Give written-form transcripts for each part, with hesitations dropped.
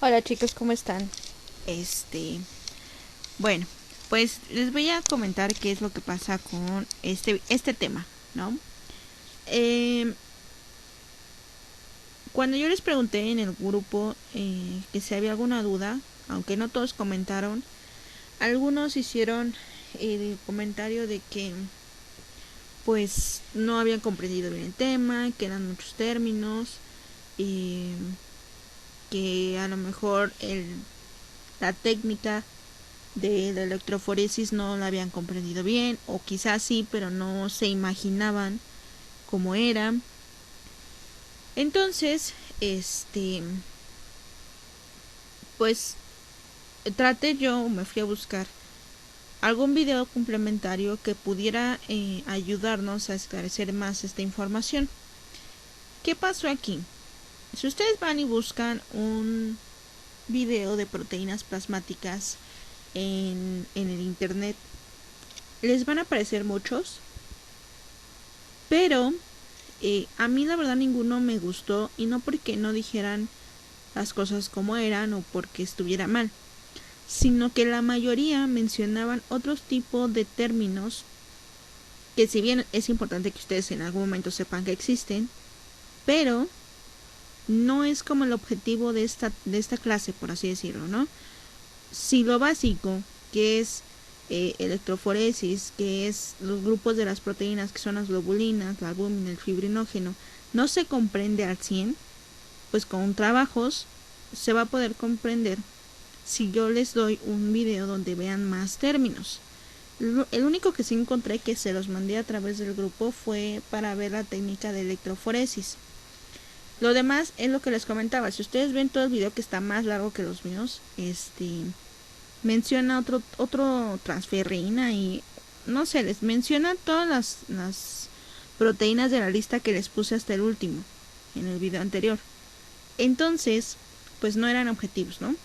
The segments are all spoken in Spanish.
Hola chicos, ¿cómo están? Bueno, pues les voy a comentar qué es lo que pasa con este tema, ¿no? Eh, Cuando yo les pregunté en el grupo que si había alguna duda, aunque no todos comentaron, algunos hicieron el comentario de que pues no habían comprendido bien el tema, que eran muchos términos, y que a lo mejor la técnica de la electroforesis no la habían comprendido bien, o quizás sí, pero no se imaginaban cómo era. Entonces, pues me fui a buscar algún video complementario que pudiera ayudarnos a esclarecer más esta información. ¿Qué pasó aquí? Si ustedes van y buscan un video de proteínas plasmáticas en el internet, les van a aparecer muchos, pero a mí la verdad ninguno me gustó, y no porque no dijeran las cosas como eran o porque estuviera mal, sino que la mayoría mencionaban otros tipos de términos que, si bien es importante que ustedes en algún momento sepan que existen, pero no es como el objetivo de esta clase, por así decirlo, ¿no? Si lo básico, que es electroforesis, que es los grupos de las proteínas, que son las globulinas, la albúmina, el fibrinógeno, no se comprende al 100, pues con trabajos se va a poder comprender si yo les doy un video donde vean más términos. El único que sí encontré, que se los mandé a través del grupo, fue para ver la técnica de electroforesis. Lo demás es lo que les comentaba. Si ustedes ven todo el video, que está más largo que los míos, menciona otro transferrina, y no sé, les menciona todas las proteínas de la lista que les puse hasta el último en el video anterior. Entonces, pues no eran objetivos, ¿no?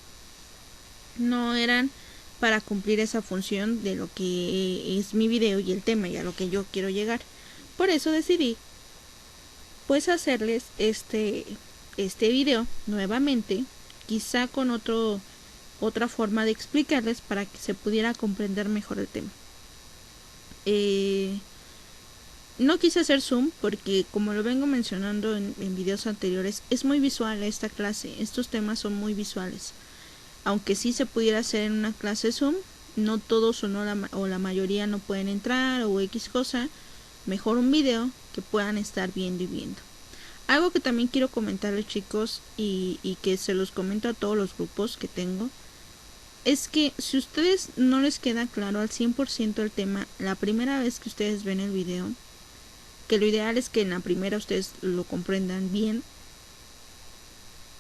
No eran para cumplir esa función de lo que es mi video y el tema, y a lo que yo quiero llegar. Por eso decidí pues hacerles este video nuevamente, quizá con otra forma de explicarles para que se pudiera comprender mejor el tema. No quise hacer zoom porque, como lo vengo mencionando en videos anteriores, es muy visual esta clase. Estos temas son muy visuales. Aunque sí se pudiera hacer en una clase zoom, no todos o la mayoría no pueden entrar o X cosa. Mejor un video que puedan estar viendo y viendo. Algo que también quiero comentarles, chicos, y que se los comento a todos los grupos que tengo, es que si ustedes no les queda claro al 100% el tema la primera vez que ustedes ven el video, que lo ideal es que en la primera ustedes lo comprendan bien,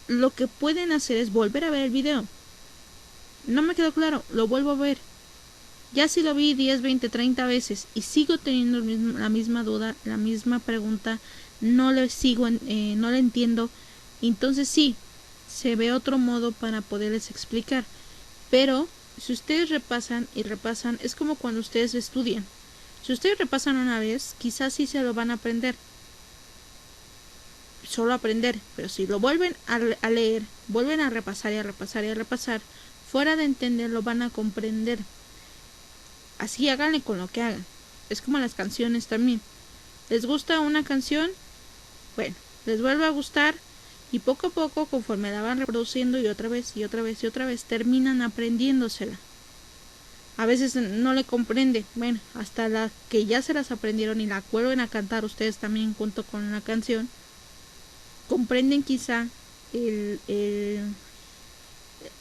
lo que pueden hacer es volver a ver el video. No me quedó claro, lo vuelvo a ver. Ya si lo vi 10, 20, 30 veces y sigo teniendo la misma duda, la misma pregunta, no le entiendo, entonces sí, se ve otro modo para poderles explicar. Pero si ustedes repasan y repasan, es como cuando ustedes estudian. Si ustedes repasan una vez, quizás sí se lo van a aprender, solo aprender, pero si lo vuelven a leer, vuelven a repasar y a repasar y a repasar, fuera de entender, lo van a comprender. Así háganle con lo que hagan. Es como las canciones también. ¿Les gusta una canción? Bueno, les vuelve a gustar, y poco a poco, conforme la van reproduciendo y otra vez y otra vez y otra vez, terminan aprendiéndosela. A veces no le comprende. Bueno, hasta la que ya se las aprendieron y la vuelven a cantar ustedes también junto con la canción, comprenden quizá el, el,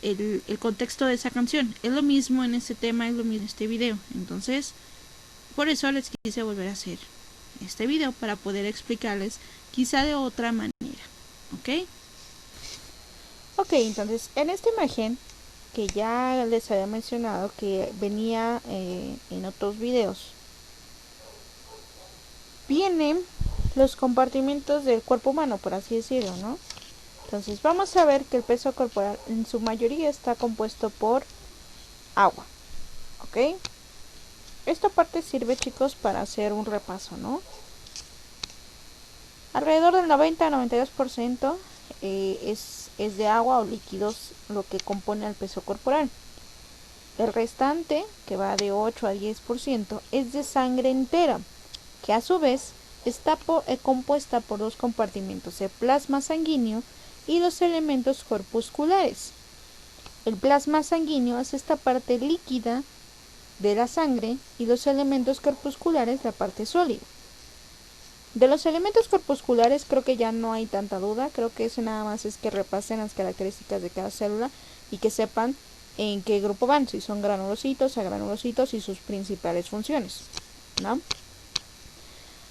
el contexto de esa canción. Es lo mismo en este tema, es lo mismo en este video. Entonces, por eso les quise volver a hacer este video, para poder explicarles quizá de otra manera. ¿Ok? Ok, entonces en esta imagen que ya les había mencionado que venía en otros videos, vienen los compartimentos del cuerpo humano, por así decirlo, ¿no? Entonces vamos a ver que el peso corporal en su mayoría está compuesto por agua, ¿ok? Esta parte sirve, chicos, para hacer un repaso, ¿no? Alrededor del 90-92% es de agua o líquidos lo que compone el peso corporal. El restante, que va de 8 a 10%, es de sangre entera, que a su vez está compuesta por dos compartimentos, el plasma sanguíneo y los elementos corpusculares. El plasma sanguíneo es esta parte líquida de la sangre y los elementos corpusculares la parte sólida. De los elementos corpusculares creo que ya no hay tanta duda, creo que eso nada más es que repasen las características de cada célula y que sepan en qué grupo van, si son granulocitos, agranulocitos y sus principales funciones, ¿no?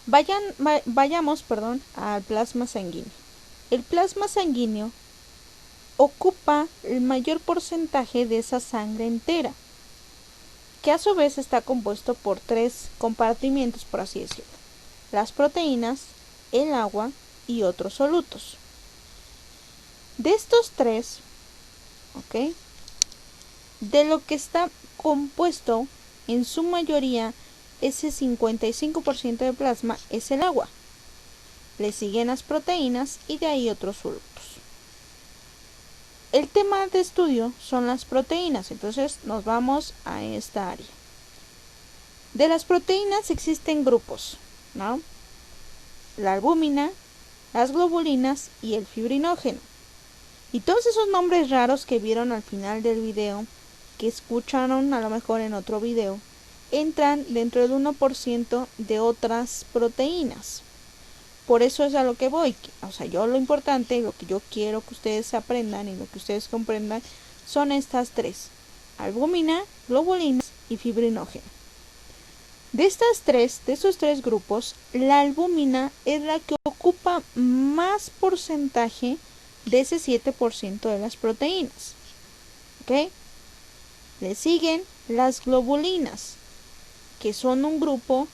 Vayamos al plasma sanguíneo. El plasma sanguíneo ocupa el mayor porcentaje de esa sangre entera, que a su vez está compuesto por tres compartimientos, por así decirlo: las proteínas, el agua y otros solutos. De estos tres, ¿ok?, de lo que está compuesto en su mayoría, ese 55% de plasma es el agua. Le siguen las proteínas y de ahí otros solutos. El tema de estudio son las proteínas, entonces nos vamos a esta área. De las proteínas existen grupos, ¿no? La albúmina, las globulinas y el fibrinógeno. Y todos esos nombres raros que vieron al final del video, que escucharon a lo mejor en otro video, entran dentro del 1% de otras proteínas. Por eso es a lo que voy. O sea, yo lo importante, lo que yo quiero que ustedes aprendan y lo que ustedes comprendan son estas tres: albúmina, globulinas y fibrinógeno. De esos tres grupos, la albúmina es la que ocupa más porcentaje de ese 7% de las proteínas. ¿Ok? Le siguen las globulinas, que son un grupo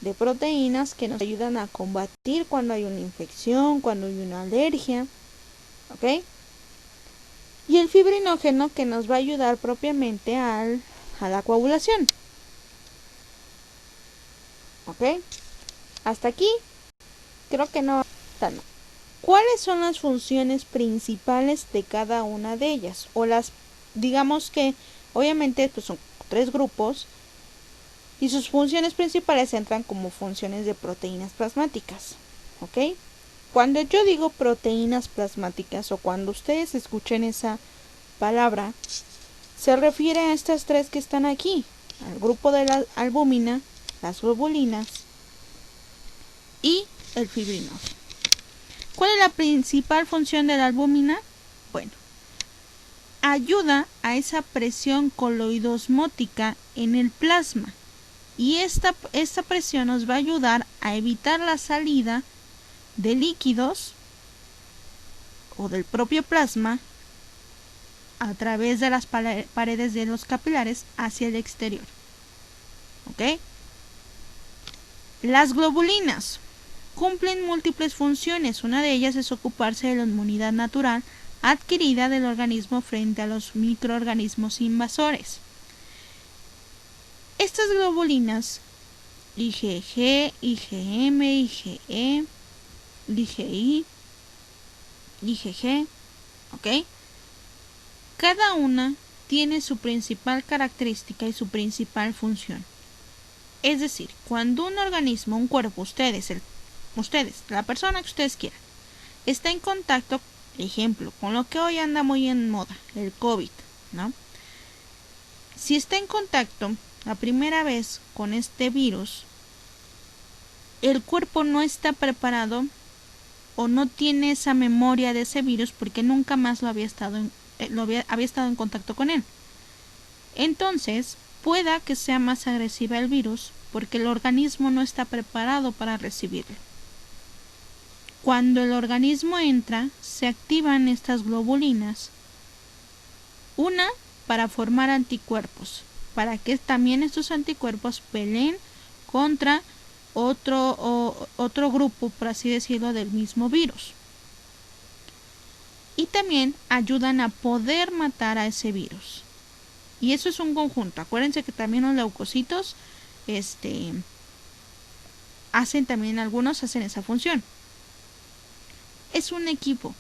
de proteínas que nos ayudan a combatir cuando hay una infección, cuando hay una alergia. ¿Ok? Y el fibrinógeno, que nos va a ayudar propiamente a la coagulación. ¿Ok? Hasta aquí creo que no está. ¿Cuáles son las funciones principales de cada una de ellas? O las, digamos que, obviamente, pues son tres grupos y sus funciones principales entran como funciones de proteínas plasmáticas. ¿Ok? Cuando yo digo proteínas plasmáticas, o cuando ustedes escuchen esa palabra, se refiere a estas tres que están aquí: al grupo de la albúmina, las globulinas y el fibrinógeno. ¿Cuál es la principal función de la albúmina? Bueno, ayuda a esa presión coloidosmótica en el plasma, y esta presión nos va a ayudar a evitar la salida de líquidos o del propio plasma a través de las paredes de los capilares hacia el exterior. ¿Ok? Las globulinas cumplen múltiples funciones. Una de ellas es ocuparse de la inmunidad natural adquirida del organismo frente a los microorganismos invasores. Estas globulinas, IgG, IgM, IgE, IgI, IgG, ¿ok?, cada una tiene su principal característica y su principal función. Es decir, cuando un organismo, un cuerpo, ustedes, la persona que ustedes quieran, está en contacto, ejemplo, con lo que hoy anda muy en moda, el COVID, ¿no? Si está en contacto la primera vez con este virus, el cuerpo no está preparado o no tiene esa memoria de ese virus porque nunca más había estado en contacto con él. Entonces, pueda que sea más agresiva el virus porque el organismo no está preparado para recibirlo. Cuando el organismo entra, se activan estas globulinas. Una, para formar anticuerpos, para que también estos anticuerpos peleen contra otro grupo, por así decirlo, del mismo virus. Y también ayudan a poder matar a ese virus. Y eso es un conjunto. Acuérdense que también los leucocitos algunos hacen esa función. Es un equipo.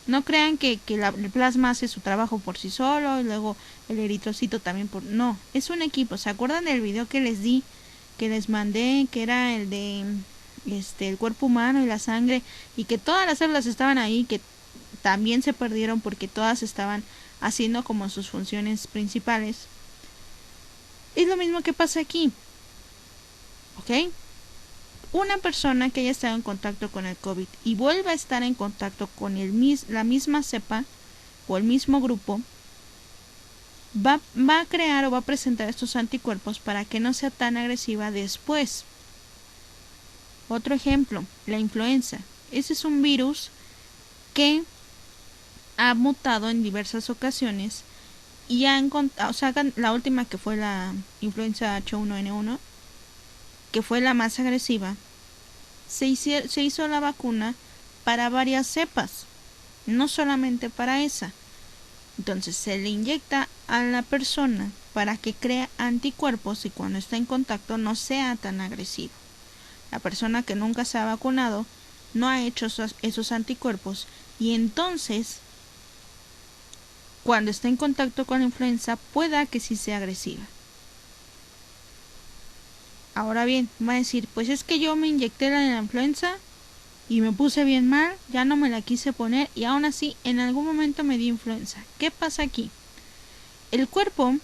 No crean que el plasma hace su trabajo por sí solo y luego el eritrocito también por... No, es un equipo. ¿Se acuerdan del video que les di, que les mandé, que era el de el cuerpo humano y la sangre, y que todas las células estaban ahí, que también se perdieron porque todas estaban haciendo como sus funciones principales? Es lo mismo que pasa aquí, ¿ok? Una persona que haya estado en contacto con el COVID y vuelva a estar en contacto con la misma cepa o el mismo grupo, va a crear o va a presentar estos anticuerpos para que no sea tan agresiva después. Otro ejemplo, la influenza. Ese es un virus que ha mutado en diversas ocasiones y la última, que fue la influenza H1N1, que fue la más agresiva, se hizo la vacuna para varias cepas, no solamente para esa. Entonces se le inyecta a la persona para que cree anticuerpos y cuando está en contacto no sea tan agresivo. La persona que nunca se ha vacunado no ha hecho esos anticuerpos y entonces cuando está en contacto con la influenza pueda que sí sea agresiva. Ahora bien, va a decir, pues es que yo me inyecté la influenza y me puse bien mal, ya no me la quise poner y aún así en algún momento me dio influenza. ¿Qué pasa aquí? El cuerpo,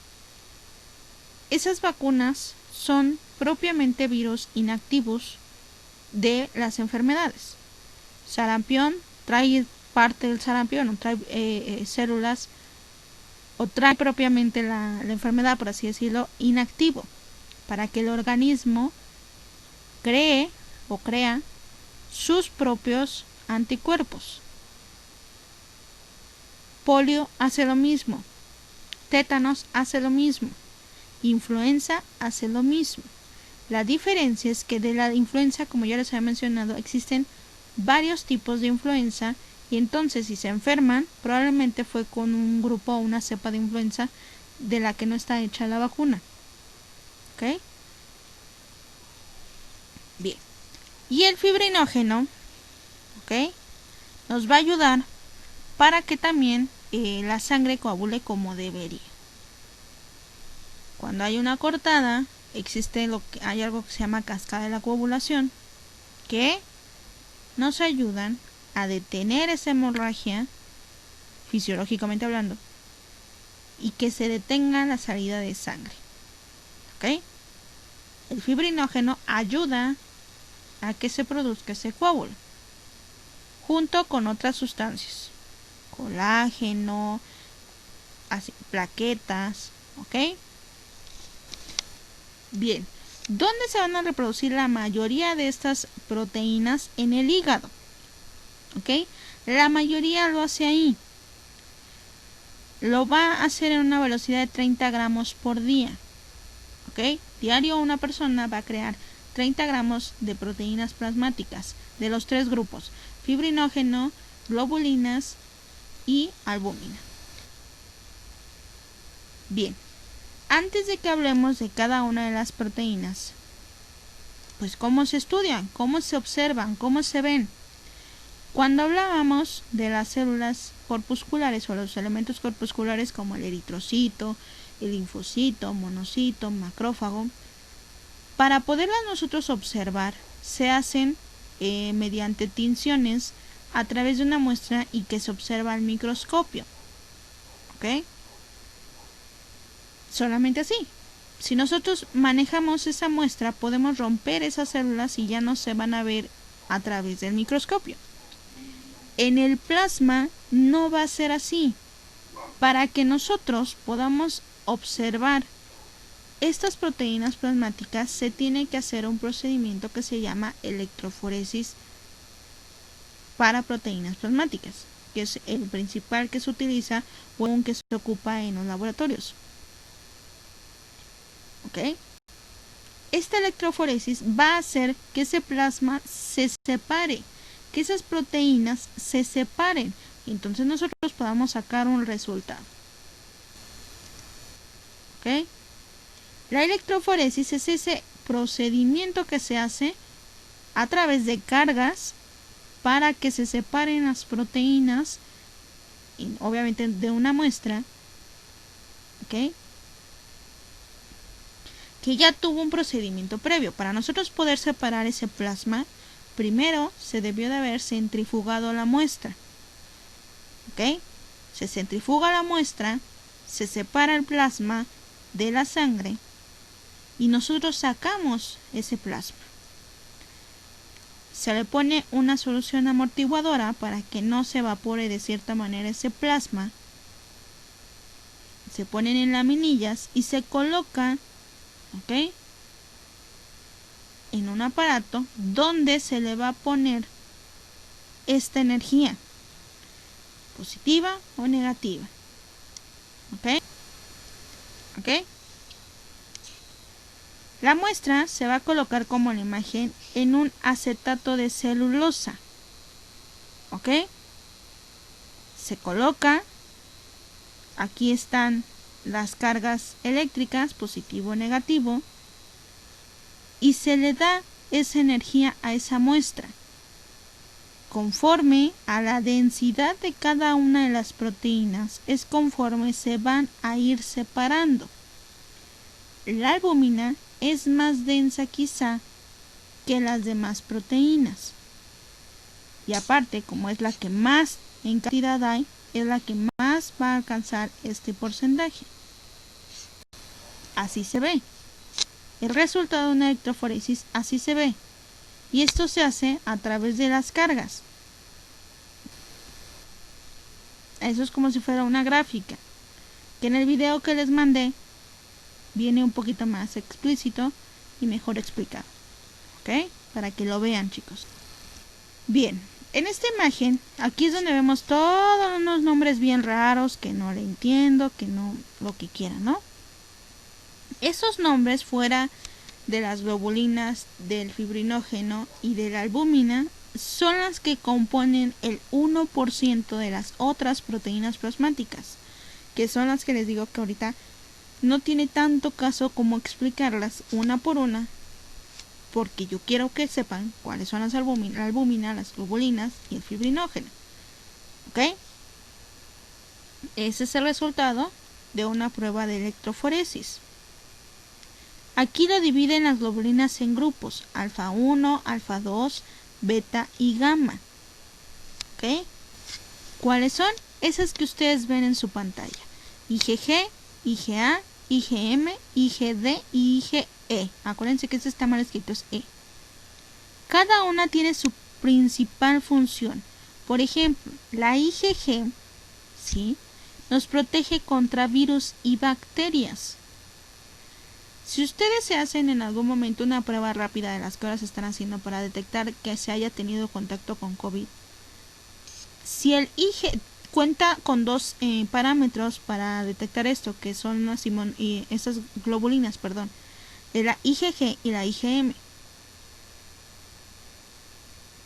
esas vacunas son propiamente virus inactivos de las enfermedades. Sarampión trae parte del sarampión, o trae células, o trae propiamente la enfermedad, por así decirlo, inactivo, para que el organismo cree o crea sus propios anticuerpos. Polio hace lo mismo, tétanos hace lo mismo, influenza hace lo mismo. La diferencia es que de la influenza, como ya les había mencionado, existen varios tipos de influenza y entonces si se enferman probablemente fue con un grupo o una cepa de influenza de la que no está hecha la vacuna. ¿Ok? Bien. Y el fibrinógeno, ¿ok?, nos va a ayudar para que también la sangre coagule como debería. Cuando hay una cortada, hay algo que se llama cascada de la coagulación, que nos ayudan a detener esa hemorragia, fisiológicamente hablando, y que se detenga la salida de sangre. ¿Ok? El fibrinógeno ayuda a que se produzca ese coágulo, junto con otras sustancias, colágeno, plaquetas, ¿ok? Bien, ¿dónde se van a reproducir la mayoría de estas proteínas? En el hígado, ¿ok? La mayoría lo hace ahí. Lo va a hacer en una velocidad de 30 gramos por día, ¿ok? Diario una persona va a crear 30 gramos de proteínas plasmáticas de los tres grupos: fibrinógeno, globulinas y albúmina. Bien, antes de que hablemos de cada una de las proteínas, pues cómo se estudian, cómo se observan, cómo se ven. Cuando hablábamos de las células corpusculares o los elementos corpusculares como el eritrocito, el linfocito, monocito, macrófago, para poderlas nosotros observar se hacen mediante tinciones a través de una muestra y que se observa al microscopio. ¿Ok? Solamente así. Si nosotros manejamos esa muestra, podemos romper esas células y ya no se van a ver a través del microscopio. En el plasma no va a ser así. Para que nosotros podamos observar estas proteínas plasmáticas, se tiene que hacer un procedimiento que se llama electroforesis para proteínas plasmáticas, que es el principal que se utiliza o el que se ocupa en los laboratorios. ¿Ok? Esta electroforesis va a hacer que ese plasma se separe, que esas proteínas se separen, y entonces nosotros podamos sacar un resultado. ¿Ok? La electroforesis es ese procedimiento que se hace a través de cargas para que se separen las proteínas y obviamente de una muestra, ¿ok?, que ya tuvo un procedimiento previo. Para nosotros poder separar ese plasma, primero se debió de haber centrifugado la muestra, ¿ok? Se centrifuga la muestra, se separa el plasma de la sangre y nosotros sacamos ese plasma. Se le pone una solución amortiguadora para que no se evapore de cierta manera ese plasma. Se ponen en laminillas y se coloca, ¿ok?, en un aparato donde se le va a poner esta energía, positiva o negativa. ¿Ok? ¿Ok? La muestra se va a colocar como la imagen en un acetato de celulosa. ¿Ok? Se coloca. Aquí están las cargas eléctricas, positivo o negativo. Y se le da esa energía a esa muestra, conforme a la densidad de cada una de las proteínas, es conforme se van a ir separando. La albúmina es más densa quizá que las demás proteínas. Y aparte, como es la que más en cantidad hay, es la que más va a alcanzar este porcentaje. Así se ve. El resultado de una electroforesis así se ve. Y esto se hace a través de las cargas. Eso es como si fuera una gráfica, que en el video que les mandé viene un poquito más explícito y mejor explicado. ¿Ok? Para que lo vean, chicos. Bien, en esta imagen, aquí es donde vemos todos unos nombres bien raros que no le entiendo, que no, lo que quieran, ¿no? Esos nombres fuera de las globulinas, del fibrinógeno y de la albúmina son las que componen el 1% de las otras proteínas plasmáticas, que son las que les digo que ahorita no tiene tanto caso como explicarlas una por una, porque yo quiero que sepan cuáles son las albúmina, las globulinas y el fibrinógeno. ¿Ok? Ese es el resultado de una prueba de electroforesis. Aquí lo dividen las globulinas en grupos, alfa 1, alfa 2, beta y gamma. ¿Ok? ¿Cuáles son? Esas que ustedes ven en su pantalla. IgG, IgA, IgM, IgD y IgE. Acuérdense que este está mal escrito, es E. Cada una tiene su principal función. Por ejemplo, la IgG, ¿sí?, nos protege contra virus y bacterias. Si ustedes se hacen en algún momento una prueba rápida de las que ahora se están haciendo para detectar que se haya tenido contacto con COVID, si el IG cuenta con dos parámetros para detectar esto, que son esas globulinas, perdón, de la IgG y la IgM.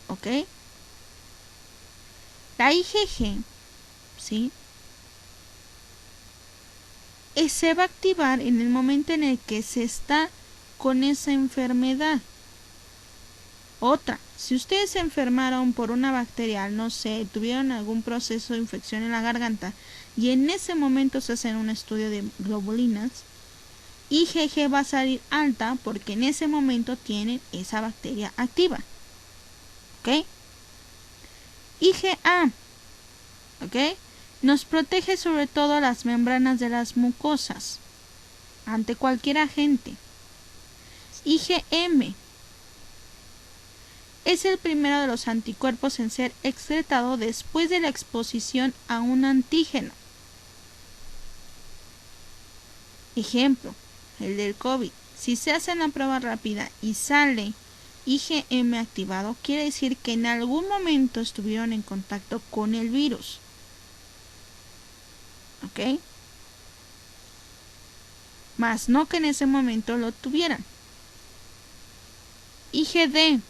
¿Ok? La IgG, ¿sí?, se va a activar en el momento en el que se está con esa enfermedad. Otra, si ustedes se enfermaron por una bacteria, no sé, tuvieron algún proceso de infección en la garganta y en ese momento se hacen un estudio de globulinas, IgG va a salir alta porque en ese momento tienen esa bacteria activa. ¿Ok? IgA, ¿ok?, nos protege sobre todo las membranas de las mucosas ante cualquier agente. IgM es el primero de los anticuerpos en ser excretado después de la exposición a un antígeno. Ejemplo, el del COVID. Si se hace una prueba rápida y sale IgM activado, quiere decir que en algún momento estuvieron en contacto con el virus. ¿Ok? Más no que en ese momento lo tuvieran. IgD.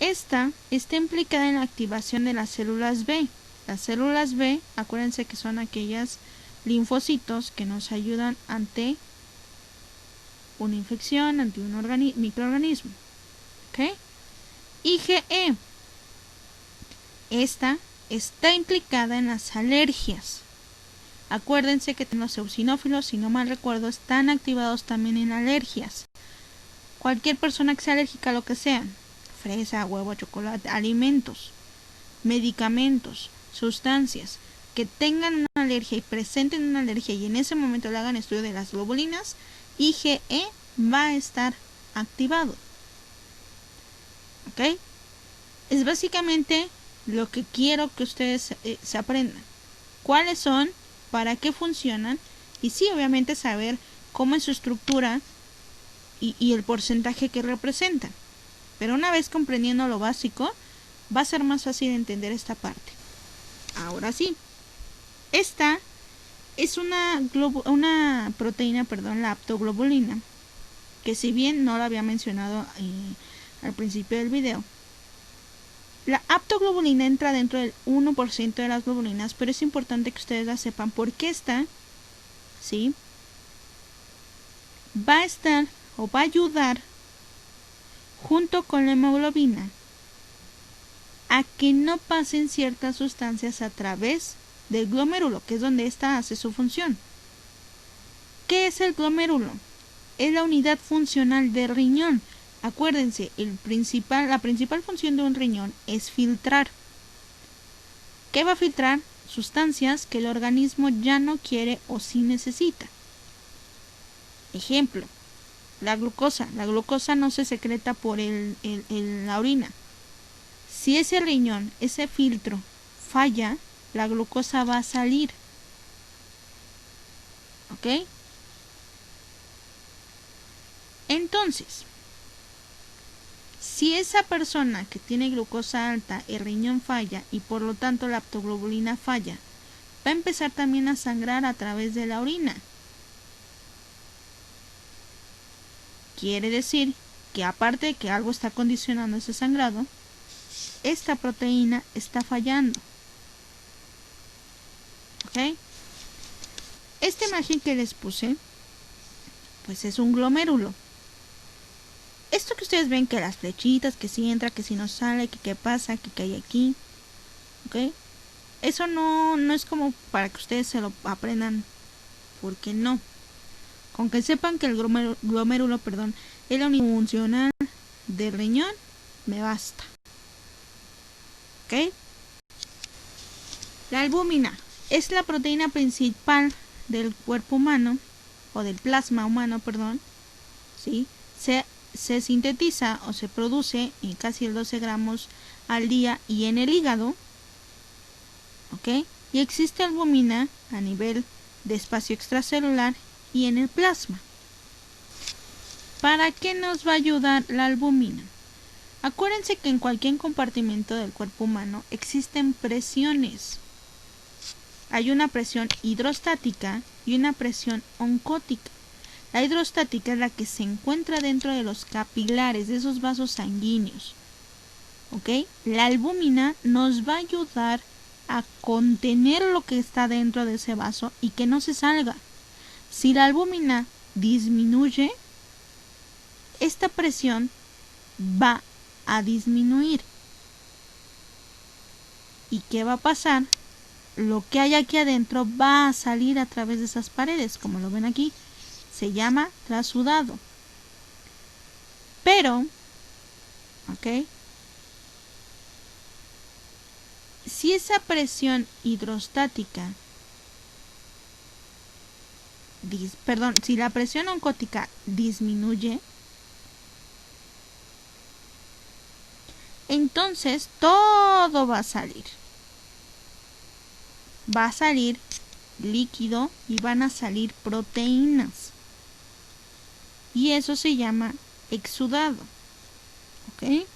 Esta está implicada en la activación de las células B. Las células B, acuérdense que son aquellas linfocitos que nos ayudan ante una infección, ante un microorganismo. ¿Ok? IgE esta está implicada en las alergias. Acuérdense que los eosinófilos, si no mal recuerdo, están activados también en alergias. Cualquier persona que sea alérgica a lo que sea, fresa, huevo, chocolate, alimentos, medicamentos, sustancias que tengan una alergia y presenten una alergia y en ese momento le hagan estudio de las globulinas, IgE va a estar activado. ¿Ok? Es básicamente lo que quiero que ustedes se aprendan. ¿Cuáles son? ¿Para qué funcionan? Y sí, obviamente saber cómo es su estructura y el porcentaje que representan. Pero una vez comprendiendo lo básico, va a ser más fácil entender esta parte. Ahora sí, esta es una proteína, la aptoglobulina, que si bien no la había mencionado al principio del video, la aptoglobulina entra dentro del 1% de las globulinas, pero es importante que ustedes la sepan porque esta, ¿sí?, va a estar o va a ayudar junto con la hemoglobina a que no pasen ciertas sustancias a través del glomérulo, que es donde ésta hace su función. ¿Qué es el glomérulo? Es la unidad funcional del riñón. Acuérdense, la principal función de un riñón es filtrar. ¿Qué va a filtrar? Sustancias que el organismo ya no quiere o sí necesita. Ejemplo, la glucosa. La glucosa no se secreta por la orina. Si ese riñón, ese filtro, falla, la glucosa va a salir. ¿Ok? Entonces, si esa persona que tiene glucosa alta, el riñón falla y por lo tanto la aptoglobulina falla, va a empezar también a sangrar a través de la orina. Quiere decir que aparte de que algo está condicionando ese sangrado, esta proteína está fallando. ¿Ok? Esta imagen que les puse, pues es un glomérulo. Esto que ustedes ven, que las flechitas, que si entra, que si no sale, que qué pasa, que hay aquí, ¿ok? Eso no es como para que ustedes se lo aprendan, porque no. Con que sepan que el glomérulo, es la unidad funcional del riñón, me basta. ¿Ok? La albúmina es la proteína principal del cuerpo humano, o del plasma humano, ¿sí? Se sintetiza o se produce en casi el 12 gramos al día y en el hígado, ¿ok? Y existe albúmina a nivel de espacio extracelular y en el plasma. ¿Para qué nos va a ayudar la albúmina? Acuérdense que en cualquier compartimento del cuerpo humano existen presiones. Hay una presión hidrostática y una presión oncótica. La hidrostática es la que se encuentra dentro de los capilares, de esos vasos sanguíneos. ¿Ok? La albúmina nos va a ayudar a contener lo que está dentro de ese vaso y que no se salga. Si la albúmina disminuye, esta presión va a disminuir. ¿Y qué va a pasar? Lo que hay aquí adentro va a salir a través de esas paredes, como lo ven aquí. Se llama trasudado. Pero, ¿ok? Si esa presión hidrostática, si la presión oncótica disminuye, entonces todo va a salir. Va a salir líquido y van a salir proteínas. Y eso se llama exudado. ¿Ok?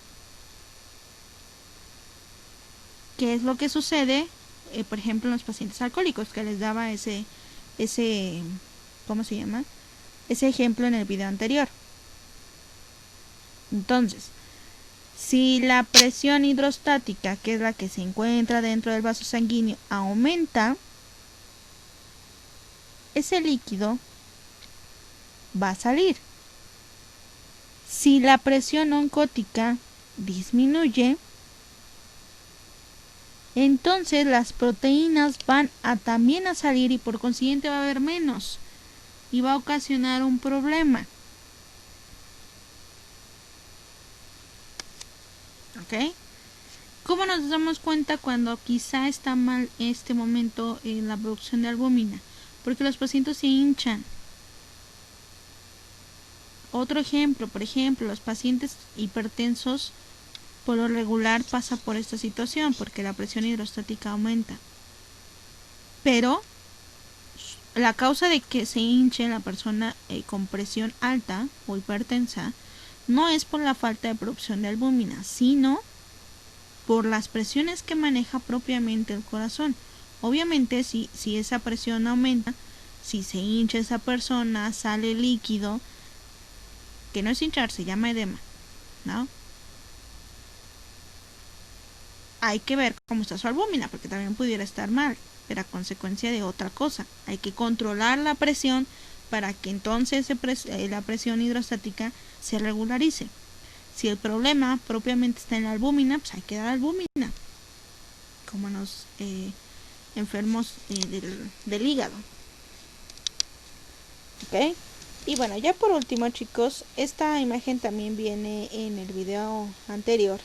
¿Qué es lo que sucede? Por ejemplo, en los pacientes alcohólicos, que les daba ese ¿cómo se llama? Ese ejemplo en el video anterior. Entonces, si la presión hidrostática, que es la que se encuentra dentro del vaso sanguíneo, aumenta, ese líquido va a salir. Si la presión oncótica disminuye, entonces las proteínas van a también a salir y por consiguiente va a haber menos y va a ocasionar un problema. ¿Ok? ¿Cómo nos damos cuenta cuando quizá está mal este momento en la producción de albúmina? Porque los pacientes se hinchan. Otro ejemplo, por ejemplo, los pacientes hipertensos por lo regular pasa por esta situación porque la presión hidrostática aumenta. Pero la causa de que se hinche la persona con presión alta o hipertensa no es por la falta de producción de albúmina, sino por las presiones que maneja propiamente el corazón. Obviamente si esa presión aumenta, si se hincha esa persona, sale líquido, que no es hinchar, se llama edema, ¿no? Hay que ver cómo está su albúmina, porque también pudiera estar mal, pero a consecuencia de otra cosa. Hay que controlar la presión para que entonces la presión hidrostática se regularice. Si el problema propiamente está en la albúmina, pues hay que dar albúmina, como los enfermos del hígado. ¿Ok? Y bueno, ya por último, chicos, esta imagen también viene en el video anterior,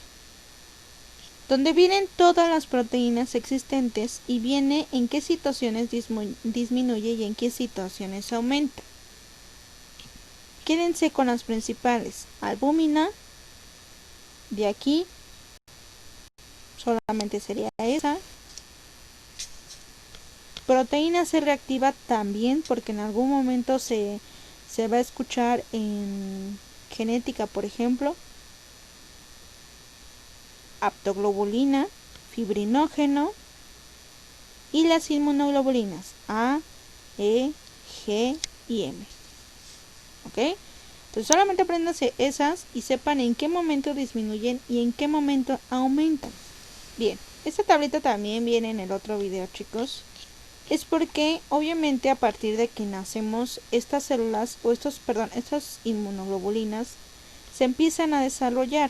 donde vienen todas las proteínas existentes y viene en qué situaciones disminuye y en qué situaciones aumenta. Quédense con las principales. Albúmina, de aquí solamente sería esa. Proteína C reactiva también, porque en algún momento se va a escuchar en genética, por ejemplo. Aptoglobulina, fibrinógeno y las inmunoglobulinas A, E, G y M. ¿Ok? Entonces solamente apréndanse esas y sepan en qué momento disminuyen y en qué momento aumentan. Bien, esta tablita también viene en el otro video, chicos. Es porque obviamente a partir de que nacemos, estas células o estas inmunoglobulinas se empiezan a desarrollar.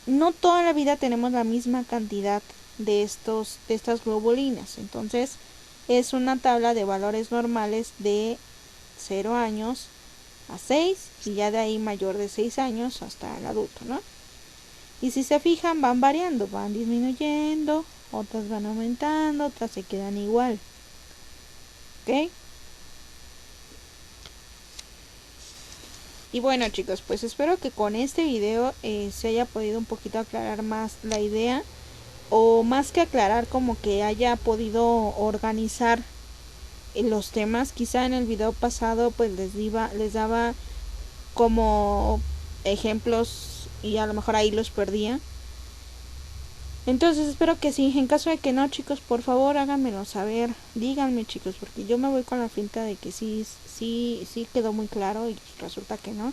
No toda la vida tenemos la misma cantidad de estas globulinas. Entonces es una tabla de valores normales de 0 años a 6 y ya de ahí mayor de 6 años hasta el adulto, ¿no? Y si se fijan, van variando, van disminuyendo, otras van aumentando, otras se quedan igual. ¿Ok? Y bueno, chicos, pues espero que con este video se haya podido un poquito aclarar más la idea, o más que aclarar, como que haya podido organizar los temas. Quizá en el video pasado pues les daba como ejemplos y a lo mejor ahí los perdía. Entonces espero que sí. En caso de que no, chicos, por favor háganmelo saber. Díganme, chicos, porque yo me voy con la finta de que sí quedó muy claro y resulta que no.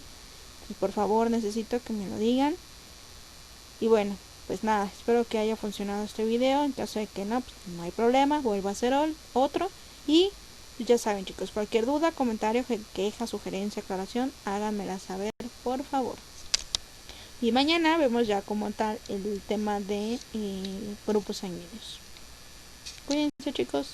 Y por favor necesito que me lo digan. Y bueno, pues nada, espero que haya funcionado este video. En caso de que no, pues no hay problema, vuelvo a hacer otro. Y pues ya saben, chicos, cualquier duda, comentario, queja, sugerencia, aclaración, háganmela saber, por favor. Y mañana vemos ya como tal el tema de grupos sanguíneos. Cuídense, chicos.